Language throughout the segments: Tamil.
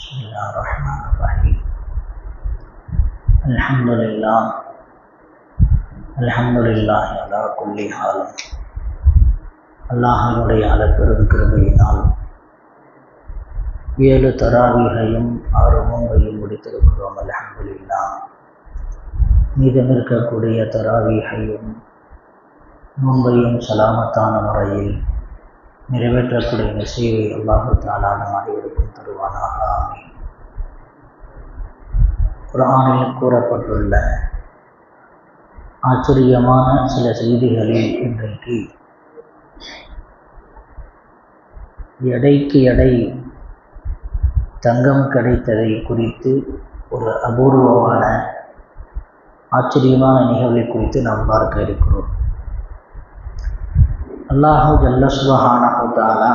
بسم الله الرحمن الرحيم الحمد لله على كل حال. அல்லாஹ்வுடைய அளப்பெரும் கிருபையினால் 7 தராவீகையும் 6 நோன்பையும் முடித்திருக்கிறோம். அல்ஹம்துலில்லாஹ். மீதம் இருக்கக்கூடிய தராவீகையும் நோன்பையும் சலாமத்தான முறையில் நிறைவேற்றக்கூடிய நசீவை அல்லாஹு தஆலா நம் அனைவருக்கும் தருவானாக. ஆமீன். குர்ஆனில் கூறப்பட்டுள்ள ஆச்சரியமான சில செய்திகளில் இன்றைக்கு எடைக்கு எடை தங்கம் கிடைத்ததை குறித்து ஒரு அபூர்வமான ஆச்சரியமான நிகழ்வை குறித்து நாம் பார்க்க இருக்கிறோம். அல்லாஹு ஜல்ல சுப்ஹானஹு தஆலா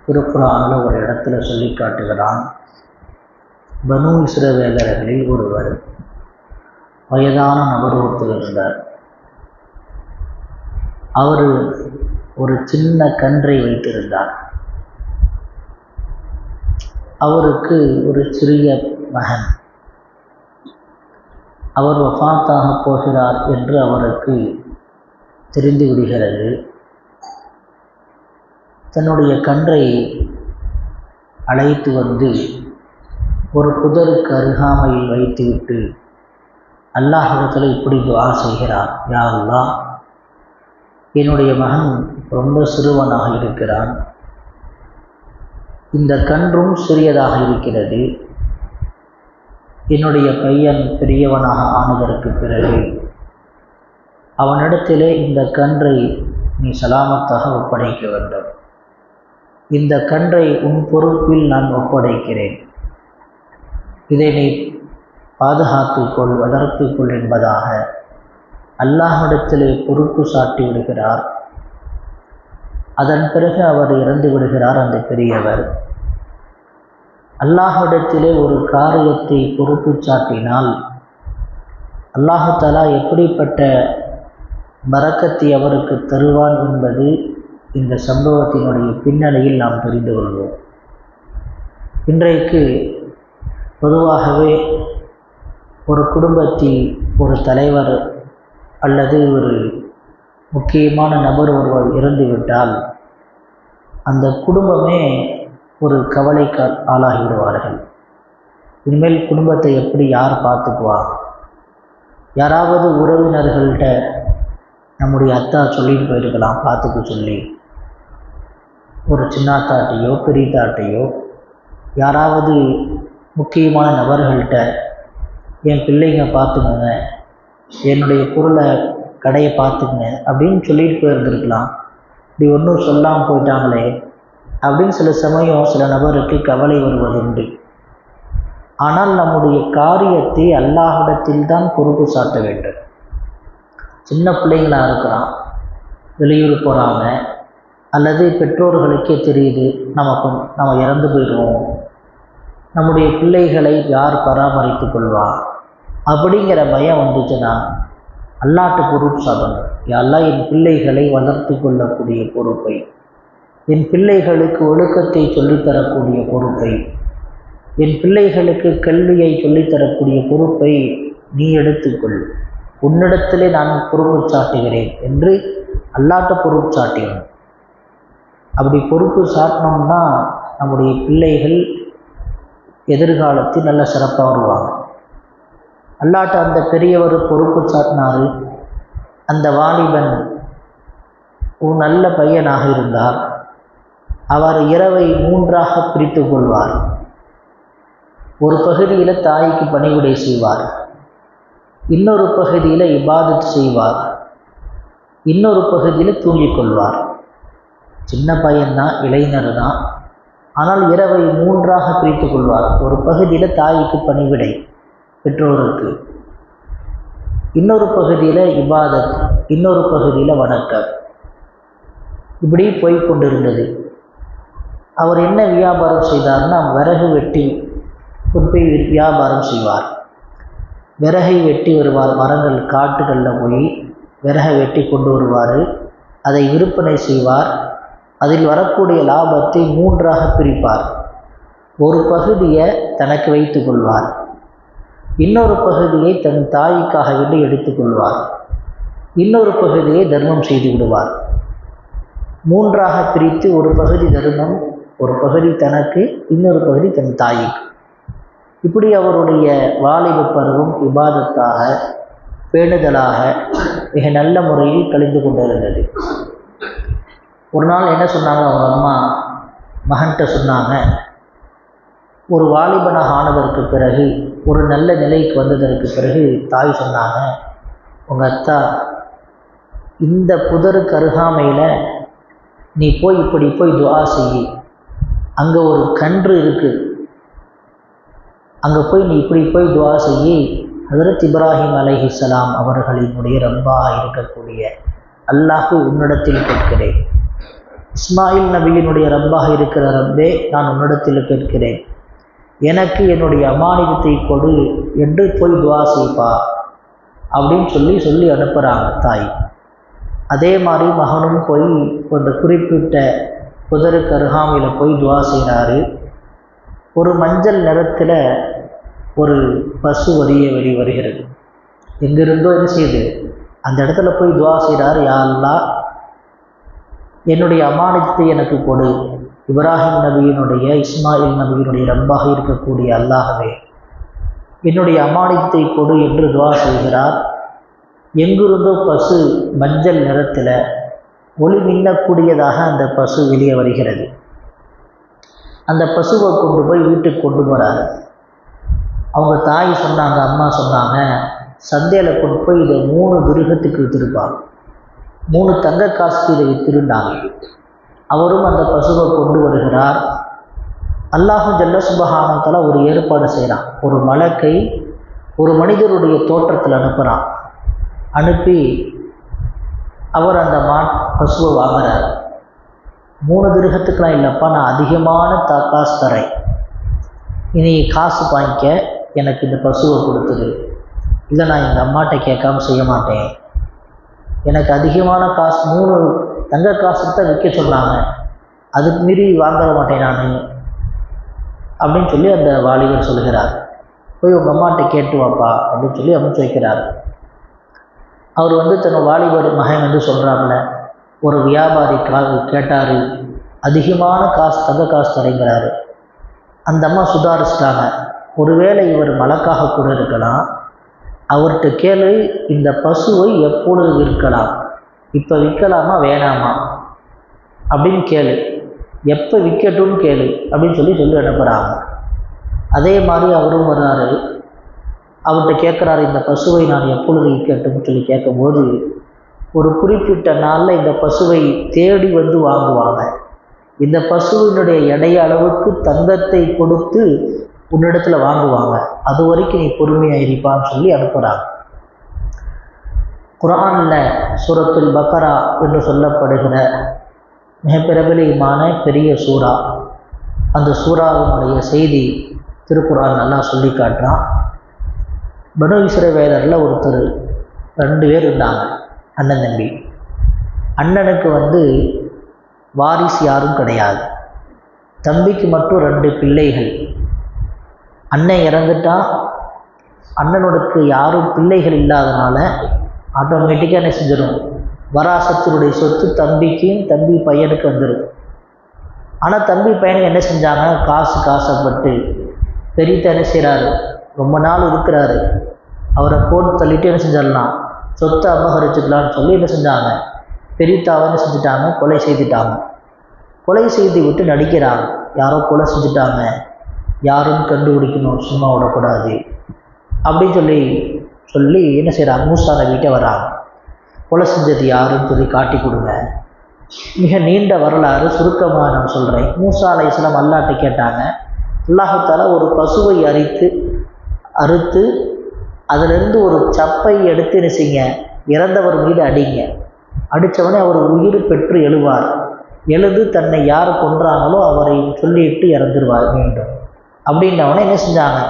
திருக்குர்ஆனில் ஒரு இடத்துல சொல்லி காட்டுகிறான். பனு இஸ்ரவேலர்களில் ஒருவர் வயதான நபர் ஒருத்தர் இருந்தார். அவர் ஒரு சின்ன கன்றை வைத்திருந்தார். அவருக்கு ஒரு சிறிய மகன். அவர் வஃபாத்தாக போகிறார் என்று அவருக்கு தெரிந்து விடுகிறது. தன்னுடைய கன்றை அழைத்து வந்து ஒரு புதருக்கு அருகாமையில் வைத்துவிட்டு அல்லாஹ்விடத்தில் இப்படி துஆ செய்கிறார். யா அல்லாஹ், என்னுடைய மகன் ரொம்ப சிறுவனாக இருக்கிறான். இந்த கன்றும் சிறியதாக இருக்கிறது. என்னுடைய பையன் பெரியவனாக ஆனதற்கு பிறகு அவனிடத்திலே இந்த கன்றை நீ சலாமத்தாக ஒப்படைக்க வேண்டும். இந்த கன்றை உன் பொறுப்பில் நான் ஒப்படைக்கிறேன். இதை நீ பாதுகாத்துக்கொள், வளர்த்துக்கொள் என்பதாக அல்லாஹ்விடத்திலே பொறுப்பு சாட்டி விடுகிறார். அதன் பிறகு அவர் இறந்து விடுகிறார். அந்த பெரியவர் அல்லாஹ்விடத்திலே ஒரு காரியத்தை பொறுப்பு சாட்டினால் அல்லாஹ் தஆலா எப்படிப்பட்ட பரக்கத்தை அவருக்கு தருவான் என்பது இந்த சம்பவத்தினுடைய பின்னணியில் நாம் தெரிந்து கொள்வோம். இன்றைக்கு பொதுவாகவே ஒரு குடும்பத்தில் ஒரு தலைவர் அல்லது ஒரு முக்கியமான நபர் ஒருவர் இறந்துவிட்டால் அந்த குடும்பமே ஒரு கவலைக்கு ஆளாகிவிடுவார்கள். இனிமேல் குடும்பத்தை எப்படி யார் பார்த்துக்குவா? யாராவது உறவினர்கள்ட்ட நம்முடைய அத்தா சொல்லிட்டு போயிருக்கலாம் பார்த்துக்க சொல்லி, ஒரு சின்னாத்தாட்டையோ பெரியத்தாட்டையோ யாராவது முக்கியமான நபர்கள்ட்ட என் பிள்ளைங்க பார்த்துக்குங்க, என்னுடைய பொருளை கடையை பார்த்துக்குங்க அப்படின்னு சொல்லிட்டு போயிருந்துருக்கலாம். இப்படி ஒன்றும் சொல்லாமல் போயிட்டாங்களே அப்படின்னு சில சமயம் சில நபருக்கு கவலை வருவதுண்டு. ஆனால் நம்முடைய காரியத்தை அல்லாஹ்விடத்தில் தான் பொறுப்பு சாட்ட வேண்டும். சின்ன பிள்ளைங்களாக இருக்கிறான், வெளியூர் போகிறாங்க, அல்லது பெற்றோர்களுக்கே தெரியுது நம்ம இறந்து போயிடுவோம், நம்முடைய பிள்ளைகளை யார் பராமரித்து கொள்வா அப்படிங்கிற பயம் வந்துச்சுன்னா அல்லாஹ்ட்ட பொறுப்பு சாட்டணும். யாரெல்லாம் என் பிள்ளைகளை வளர்த்து கொள்ளக்கூடிய பொறுப்பை, என் பிள்ளைகளுக்கு ஒழுக்கத்தை சொல்லித்தரக்கூடிய பொறுப்பை, என் பிள்ளைகளுக்கு கல்வியை சொல்லித்தரக்கூடிய பொறுப்பை நீ எடுத்துக்கொள், உன்னிடத்திலே நான் பொறுப்பு சாட்டுகிறேன் என்று அல்லாஹ்ட்ட பொறுப்பு சாட்டிடணும். அப்படி பொறுப்பு சாட்டினோம்னா நம்முடைய பிள்ளைகள் எதிர்காலத்தில் நல்ல சிறப்பாக வருவாங்க. அல்லாஹ்ட்ட அந்த பெரியவர் பொறுப்பு சாட்டினார். அந்த வாலிபன் ஒரு நல்ல பையனாக இருந்தார். அவர் இரவை 3ஆக பிரித்து கொள்வார். ஒரு பகுதியில் தாய்க்கு பணிவிடை செய்வார், இன்னொரு பகுதியில் இபாதத் செய்வார், இன்னொரு பகுதியில் தூங்கிக் கொள்வார். சின்ன பையன்தான், இளைஞர் தான். ஆனால் இரவை 3ஆக பிரித்து கொள்வார். ஒரு பகுதியில் தாய்க்கு பணிவிடை பெற்றோருக்கு, இன்னொரு பகுதியில் இபாதத், இன்னொரு பகுதியில் வணக்கம். இப்படி போய்கொண்டிருந்தது. அவர் என்ன வியாபாரம் செய்தார்னா விறகு வெட்டி கொண்டு போய் வியாபாரம் செய்வார். விறகை வெட்டி வருவார். மரங்கள் காட்டுகளில் போய் விறகை வெட்டி கொண்டு வருவார். அதை விற்பனை செய்வார். அதில் வரக்கூடிய லாபத்தை 3ஆக பிரிப்பார். ஒரு பகுதியை தனக்கு வைத்து கொள்வார், இன்னொரு பகுதியை தன் தாய்க்காக வேண்டி எடுத்துக்கொள்வார், இன்னொரு பகுதியை தர்மம் செய்து விடுவார். 3ஆக பிரித்து ஒரு பகுதி தர்மம், ஒரு பகுதி தனக்கு, இன்னொரு பகுதி தன் தாய்க்கு. இப்படி அவருடைய வாலிப பருவம் இபாதத்தாக பேணுதலாக மிக நல்ல முறையில் கழிந்து கொண்டிருந்தது. ஒரு நாள் என்ன சொன்னாங்க, அவங்க அம்மா மகன்கிட்ட சொன்னாங்க, ஒரு வாலிபனாக ஆனதற்கு பிறகு, ஒரு நல்ல நிலைக்கு வந்ததற்கு பிறகு தாய் சொன்னாங்க, உங்கள் அத்தா இந்த புதருக்கு அருகாமையில் நீ போய் இப்படி போய் துஆ செய்யி, அங்கே ஒரு கன்று இருக்குது, அங்கே போய் நீ இப்படி போய் துஆ செய்யி, ஹஜ்ரத் இப்ராஹிம் அலைஹிஸ்ஸலாம் அவர்களினுடைய ரப்பாக இருக்கக்கூடிய அல்லாஹ் உன்னிடத்தில் கேட்கிறேன், இஸ்மாயில் நபியினுடைய ரப்பாக இருக்கிற ரப்பே நான் உன்னிடத்தில் கேட்கிறேன், எனக்கு என்னுடைய அமானிதத்தை கொடு என்று போய் துஆ செய்ப்பா அப்படின்னு சொல்லி அனுப்புகிறாங்க தாய். அதே மாதிரி மகனும் போய் அந்த குறிப்பிட்ட புதருக்கு அருகாமையில் போய் துஆ செய்கிறாரு. ஒரு மஞ்சள் நிறத்தில் ஒரு பசு வெளிவருகிறது. எங்கிருந்தோ என்ன செய்யுது, அந்த இடத்துல போய் துஆ செய்கிறார், யா அல்லாஹ் என்னுடைய அமானிதத்தை எனக்கு கொடு, இப்ராஹிம் நபியினுடைய இஸ்மாயில் நபியினுடைய ரப்பாக இருக்கக்கூடிய அல்லாஹ்வே என்னுடைய அமானிதத்தை கொடு என்று துஆ செய்கிறார். எங்கிருந்தோ பசு மஞ்சள் நிறத்தில் ஒளி மின்னக்கூடியதாக அந்த பசு வெளியே வருகிறது. அந்த பசுவை கொண்டு போய் வீட்டுக்கு கொண்டு போகிறாரு. அவங்க தாய் சொன்னாங்க, அம்மா சொன்னாங்க, சந்தையில் கொண்டு போய் இதை 3 திருகத்துக்கு விற்றுருப்பாங்க, 3 தங்க காசுக்கு இதை விற்றுருந்தாங்க. அவரும் அந்த பசுவை கொண்டு வருகிறார். அல்லாஹு ஜல்ல சுப்ஹானஹு வ தஆலா ஒரு ஏற்பாடு செய்கிறான். ஒரு மலக்கை ஒரு மனிதருடைய தோற்றத்தில் அனுப்புகிறான். அனுப்பி அவர் அந்த பசுவை வாங்குறார். 3 திருகத்துக்கெலாம் இல்லைப்பா, நான் அதிகமான காசு தரேன், இனி காசு வாங்கிக்க, எனக்கு இந்த பசுவை கொடுத்துரு, இல்லை நான் எங்கள் அம்மாட்ட கேட்காம செய்ய மாட்டேன், எனக்கு அதிகமான காசு 3 தங்க காசுக்கு தான் விற்க சொன்னாங்க, அதுக்கு மீறி வாங்க மாட்டேன் நான் அப்படின்னு சொல்லி அந்த வாலிபர் சொல்கிறார். போய் உங்கள் அம்மாட்ட கேட்டு வாப்பா அப்படின்னு சொல்லி அனுப்பிச்சு வைக்கிறார். அவர் தன் வாலிபர் மகன் சொல்கிறாப்புல, ஒரு வியாபாரி கேட்டார், அதிகமான காசு தங்க காசு தரேங்கிறாரு. அந்த அம்மா சுதாரிச்சிட்டாங்க, ஒருவேளை இவர் மலக்காக கூட இருக்கலாம், அவர்கிட்ட கேளு, இந்த பசுவை எப்பொழுது விற்கலாம், இப்போ விற்கலாமா வேணாமா அப்படின்னு கேளு, எப்போ விற்கட்டும்னு கேளு அப்படின்னு சொல்லி அனுப்புகிறாங்க. அதே மாதிரி அவரும் வர்றாரு. அவர்கிட்ட கேட்குறாரு, இந்த பசுவை நான் எப்பொழுது விற்கட்டும்னு சொல்லி கேட்கும்போது, ஒரு குறிப்பிட்ட நாளில் இந்த பசுவை தேடி வந்து வாங்குவாங்க, இந்த பசுவினுடைய எடை அளவுக்கு தங்கத்தை கொடுத்து உன்னிடத்தில் வாங்குவாங்க, அது வரைக்கும் நீ பொறுமையாக இருப்பான்னு சொல்லி அனுப்புகிறாங்க. குர்ஆனில் சூரத்துல் பக்கரா என்று சொல்லப்படுகிற மிக பிரபலியமான பெரிய சூறா, அந்த சூறாவினுடைய செய்தி திருக்குர்ஆன் நல்லா சொல்லி காட்டுறான். பனு இஸ்ரவேலரில் ஒருத்தர் 2 பேர் இருந்தாங்க, அண்ணன் தம்பி. அண்ணனுக்கு வாரிசு யாரும் கிடையாது, தம்பிக்கு மட்டும் 2 பிள்ளைகள். அண்ணன் இறந்துட்டா, அண்ணனுக்கு யாரும் பிள்ளைகள் இல்லாதனால ஆட்டோமேட்டிக்காக என்ன செஞ்சிடும், வராசத்தினுடைய சொத்து தம்பிக்கும் தம்பி பையனுக்கு வந்துடும். ஆனால் தம்பி பையனுக்கு என்ன செஞ்சாங்க, காசுப்பட்டு பெரியத்த என்ன செய்கிறாரு, ரொம்ப நாள் இருக்கிறாரு, அவரை போட்டு தள்ளிட்டு என்ன செஞ்சிடலாம், சொத்தை அபகரிச்சுக்கலான்னு சொல்லி என்ன செஞ்சாங்க, பெரியத்தாவை என்ன செஞ்சுட்டாங்க, கொலை செய்துட்டாங்க. கொலை செய்து விட்டு நடிக்கிறாங்க, யாரோ கொலை செஞ்சுட்டாங்க, யாரும் கண்டுபிடிக்கணும், சும்மா விடக்கூடாது அப்படின்னு சொல்லி என்ன செய்கிறாங்க, மூசா நபிகிட்ட வர்றாங்க. கொலை செஞ்சது யாருன்னு சொல்லி காட்டி கொடுங்க. மிக நீண்ட வரலாறு, சுருக்கமாக நான் சொல்கிறேன். மூசா அலைஹிஸ்ஸலாம் அல்லாஹ்ட்ட கேட்டாங்க. அல்லாஹ் தஆலா ஒரு பசுவை அறுத்து அதிலிருந்து ஒரு சப்பை எடுத்து என்ன செய்யுங்க, இறந்தவர் மீது அடிங்க, அடித்தவனே அவர் உயிர் பெற்று எழுவார், எழுது தன்னை யார் கொன்றாங்களோ அவரை சொல்லிட்டு இறந்துருவார் மீண்டும் அப்படின்னவனே என்ன செஞ்சாங்க,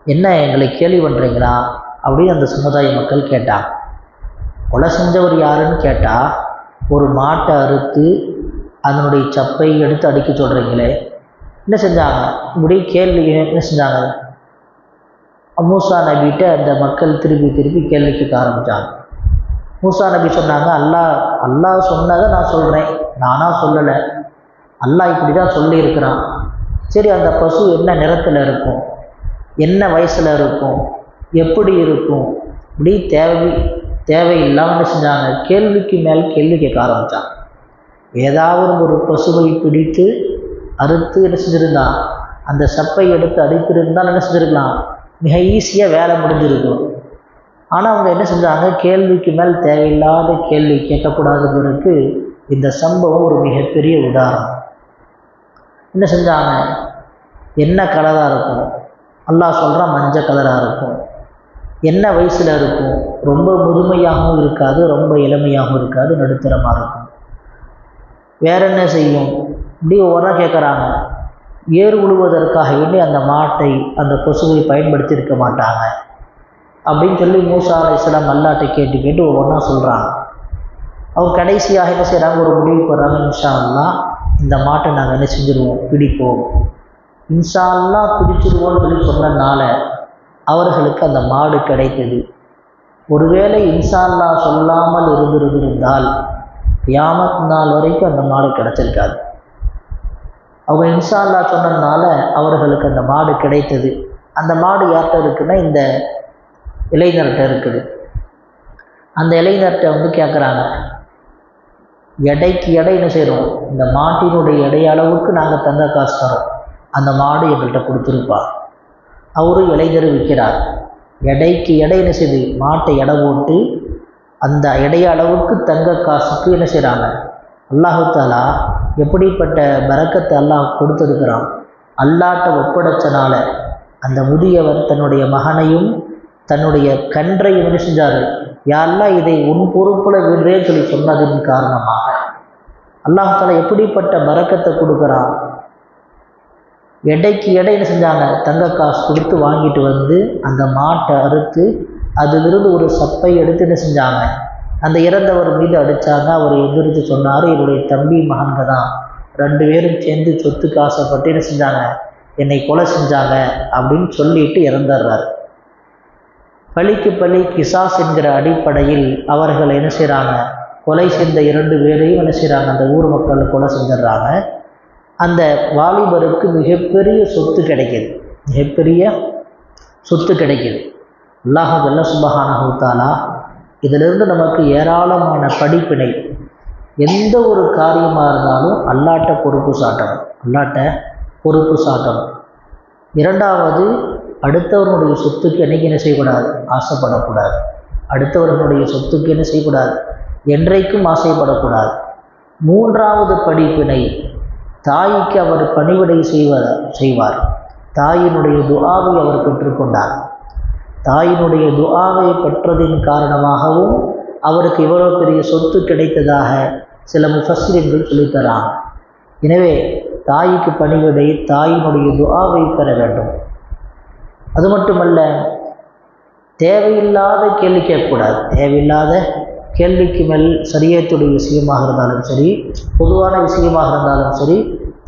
என்ன எங்களை கேள்வி பண்ணுறீங்களா அப்படின்னு அந்த சமுதாய மக்கள் கேட்டாங்க. கொலை செஞ்சவர் யாருன்னு கேட்டால் ஒரு மாட்டை அறுத்து அதனுடைய சப்பை எடுத்து அடிக்க சொல்கிறீங்களே, என்ன செஞ்சாங்க? இப்படி கேள்வி என்ன செஞ்சாங்க? மூசா நபிகிட்ட அந்த மக்கள் திருப்பி திருப்பி கேள்வி கேட்க ஆரம்பித்தாங்க. மூசா நபி சொன்னாங்க, அல்லாஹ் சொன்னதை நான் சொல்கிறேன், நானாக சொல்லலை, அல்லாஹ் இப்படி தான் சொல்லியிருக்கிறான். சரி, அந்த பசு என்ன நிறத்தில் இருக்கும், என்ன வயசில் இருக்கும், எப்படி இருக்கும், இப்படி தேவையில்லாமல் செஞ்சாங்க. கேள்விக்கு மேல் கேள்வி கேட்க ஆரம்பித்தாங்க. ஏதாவது ஒரு பசுவை பிடித்து அறுத்து என்ன செஞ்சுருந்தான், அந்த சப்பை எடுத்து அடித்திருந்தால் என்ன செஞ்சுருக்கலாம், மிக ஈஸியாக வேலை முடிஞ்சிருக்கும். ஆனால் அவங்க என்ன செஞ்சாங்க, கேள்விக்கு மேல் தேவையில்லாத கேள்வி கேட்கக்கூடாதுங்கிறதுக்கு இந்த சம்பவம் ஒரு மிகப்பெரிய உதாரணம். என்ன செஞ்சாங்க, என்ன கலராக இருக்கும், அல்லாஹ் சொல்கிறான் மஞ்சள் கலராக இருக்கும், என்ன வயசில் இருக்கும், ரொம்ப முதுமையாகவும் இருக்காது, ரொம்ப இளமையாகவும் இருக்காது, நடுத்தரமாக இருக்கும். வேற என்ன செய்யும், இப்படி ஒவ்வொன்றா கேட்குறாங்க. ஏர் உழுவதற்காக வேண்டி அந்த மாட்டை அந்த பசுவை பயன்படுத்தி இருக்க மாட்டாங்க அப்படின்னு சொல்லி மூசா அலைஹிஸ்ஸலாம் அல்லாஹ்ட்ட கேட்டு ஒவ்வொன்றா சொல்கிறாங்க. அவங்க கடைசியாக என்ன செய்கிறாங்க, ஒரு முடிவு போடுறாங்க. இன்ஷா அல்லாஹ் இந்த மாட்டை நாங்கள் என்ன செஞ்சுருவோம், பிடிப்போம், இன்ஷா அல்லாஹ் பிடிச்சிருவோம்னு சொல்லி சொன்னதுனால அவர்களுக்கு அந்த மாடு கிடைத்தது. ஒருவேளை இன்ஷா அல்லாஹ் சொல்லாமல் இருந்திருந்தால் கியாமத் நாள் வரைக்கும் அந்த மாடு கிடைச்சிருக்காது. அவங்க இன்ஷா அல்லாஹ் சொன்னதுனால அவர்களுக்கு அந்த மாடு கிடைத்தது. அந்த மாடு யார்கிட்ட இருக்குன்னா இந்த இளைஞர்கிட்ட இருக்குது. அந்த இளைஞர்கிட்ட வந்து கேட்குறாங்க, எடைக்கு எடை என்ன செய்கிறோம், இந்த மாட்டினுடைய எடை அளவுக்கு நாங்கள் தங்க காசு தரோம், அந்த மாடு எங்கள்கிட்ட கொடுத்துருப்பா. அவரும் இளைஞர் விற்கிறார். எடைக்கு எடை என்ன செய்யுது, மாட்டை எடை போட்டு அந்த எடைய அளவுக்கு தங்க காசுக்கு என்ன செய்கிறாங்க. அல்லாஹு தஆலா எப்படிப்பட்ட பரக்கத்தை அல்லாஹ் கொடுத்துருக்கிறான். அல்லாஹ்ட்ட ஒப்படைச்சனால அந்த முதியவர் தன்னுடைய மகனையும் தன்னுடைய கன்றையும் என்ன செஞ்சார், யா அல்லாஹ் இதை உன் பொறுப்புல விடுறேன்னு சொல்லி சொன்னதின் காரணமாக அல்லாஹ் தஆலா எப்படிப்பட்ட பரக்கத்தை கொடுக்குறான். எடைக்கு எடை என்ன செஞ்சாங்க, தங்க காசு கொடுத்து வாங்கிட்டு வந்து அந்த மாட்டை அறுத்து அதிலிருந்து ஒரு சப்பை எடுத்து என்ன செஞ்சாங்க, அந்த இறந்தவர் மீது அடித்தாங்க. அவர் எதிர்த்து சொன்னார், என்னுடைய தம்பி மகன்க தான், 2 பேரும் சேர்ந்து சொத்துக்கு ஆசைப்பட்டு என்ன செஞ்சாங்க, என்னை கொலை செஞ்சாங்க அப்படின்னு சொல்லிட்டு இறந்துடுறாரு. பழிக்கு பழி கிசாஸ் என்கிற அடிப்படையில் அவர்கள் என்ன செய்கிறாங்க, கொலை செய்த 2 பேரையும் என்ன செய்கிறாங்க, அந்த ஊர் மக்கள் கொலை செஞ்சிடறாங்க. அந்த வாலிபருக்கு மிகப்பெரிய சொத்து கிடைக்கிது, மிகப்பெரிய சொத்து கிடைக்கிது. அல்லாஹ் ஜல்ல சுப்ஹானஹு தஆலா இதிலிருந்து நமக்கு ஏராளமான படிப்பினை. எந்த ஒரு காரியமாக இருந்தாலும் அல்லாஹ்ட்ட பொறுப்பு சாட்டணும், அல்லாஹ்ட்ட பொறுப்பு சாட்டணும். இரண்டாவது, அடுத்தவர்களுடைய சொத்துக்கு என்னைக்கு என்ன செய்யக்கூடாது, ஆசைப்படக்கூடாது. அடுத்தவர்களுடைய சொத்துக்கு என்ன செய்யக்கூடாது, என்றைக்கும் ஆசைப்படக்கூடாது. மூன்றாவது படிப்பினை, தாய்க்கு அவர் பணிவிடை செய்வார். தாயினுடைய துஆவை அவர் பெற்றுக்கொண்டார். தாயினுடைய துஆவை பெற்றதின் காரணமாகவும் அவருக்கு இவ்வளோ பெரிய சொத்து கிடைத்ததாக சில முஃபஸ்ஸிரீன்கள் சொல்லித்தராங்க. எனவே தாய்க்கு பணிவிடை, தாயினுடைய துஆவை பெற வேண்டும். அது மட்டுமல்ல, தேவையில்லாத கேள்வி கேட்கக்கூடாது. தேவையில்லாத கேள்விக்கு மேல் சரியத்துடைய விஷயமாக இருந்தாலும் சரி, பொதுவான விஷயமாக இருந்தாலும் சரி,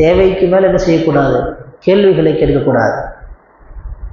தேவைக்கு மேல் என்ன செய்யக்கூடாது, கேள்விகளை கேட்கக்கூடாது.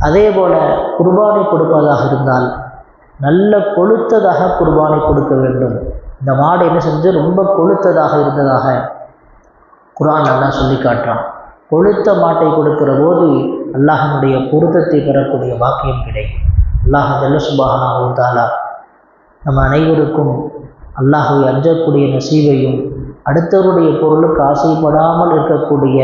அதே போல் குர்பானை கொடுப்பதாக இருந்தால் நல்ல கொழுத்ததாக குர்பானை கொடுக்க வேண்டும். இந்த மாடு என்ன செஞ்சு ரொம்ப கொழுத்ததாக இருந்ததாக குர்ஆன் அல்லாஹ் சொல்லி காட்டுறான். கொழுத்த மாட்டை கொடுக்கிற போது அல்லாஹ்வினுடைய பொருத்தத்தை பெறக்கூடிய வாக்கியம் கிடைக்கும். அல்லாஹ் ஜல்ல சுப்ஹானஹு வ தஆலா நம்ம அனைவருக்கும் அல்லாஹ்வை அஞ்சக்கூடிய நசீபையும் அடுத்தவருடைய பொருளுக்கு ஆசைப்படாமல் இருக்கக்கூடிய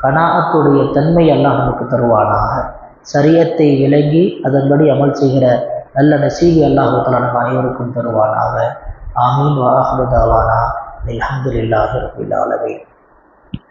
கனாஅத்துடைய தன்மை அல்லாஹ் நமக்கு தருவானாக. சரியத்தை விளங்கி அதன்படி அமல் செய்கிற நல்ல நசீபை அல்லாஹ் தஆலா நம்ம அனைவருக்கும் தருவானாக. ஆமீன். வ ஆஹிரு தஅவானா அல்ஹம்துலில்லாஹி ரப்பில் ஆலமீன்.